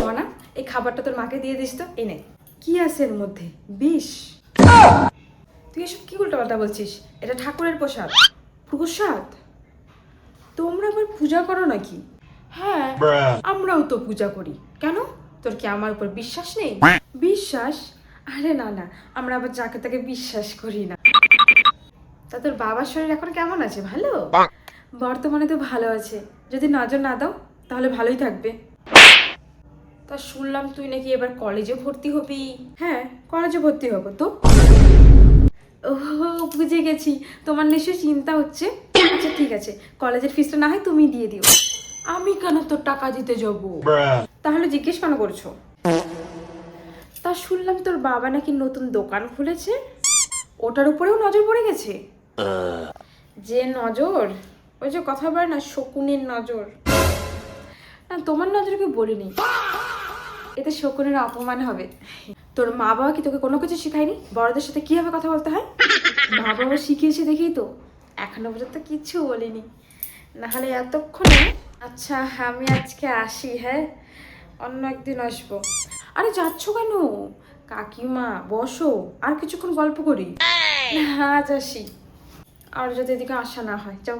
মনা, এই খাবারটা তোর মাকে দিয়ে দিস তো। এই নে। কি আছে এর মধ্যে? বিষ? তুই এসব কি উল্টোপাল্টা বলছিস? এটা ঠাকুরের প্রসাদ। প্রসাদ? তোমরা আবার পূজা করো নাকি? হ্যাঁ, আমরাও তো পূজা করি। কেন, তোর কি আমার উপর বিশ্বাস নেই? বিশ্বাস? আরে না না, আমরা আবার যাকে তাকে বিশ্বাস করি না। তা তোর বাবার শরীর এখন কেমন আছে? ভালো? বর্তমানে তো ভালো আছে, যদি নজর না দাও তাহলে ভালোই থাকবে। তা শুনলাম তুই নাকি এবার কলেজে ভর্তি হবি। হ্যাঁ, কলেজে ভর্তি হবো তো। ও, বুঝে গেছি, তোমার নিশ্চয়ই চিন্তা হচ্ছে। আচ্ছা ঠিক আছে, কলেজের ফিসটা না হয় তুমি দিয়ে দিও। আমি কেন তোর টাকা দিতে যাবো? তাহলে জিজ্ঞেস কেন করছো? তা শুনলাম তোর বাবা নাকি নতুন দোকান খুলেছে, ওটার উপরেও নজর পড়ে গেছে। যে নজর, ওই যে কথা বলে না, শকুনের নজর। না, তোমার নজরকে বলিনি, এতে শকুনের অপমান হবে। তোর মা বাবা কি তোকে কোনো কিছু শেখায়নি বড়দের সাথে কিভাবে কথা বলতে হয়? মা বাবা শিখিয়েছে দেখেই তো এখনো পর্যন্ত কিচ্ছু বলিনি, নাহলে এতক্ষণে। আচ্ছা আমি আজকে আসি, হ্যাঁ, অন্য একদিন আসবো। আরে যাচ্ছ কেন? কাকিমা বসো, আর কিছুক্ষণ গল্প করি। আজ আসি, আর যদি এদিকে আসা না হয়, যাও।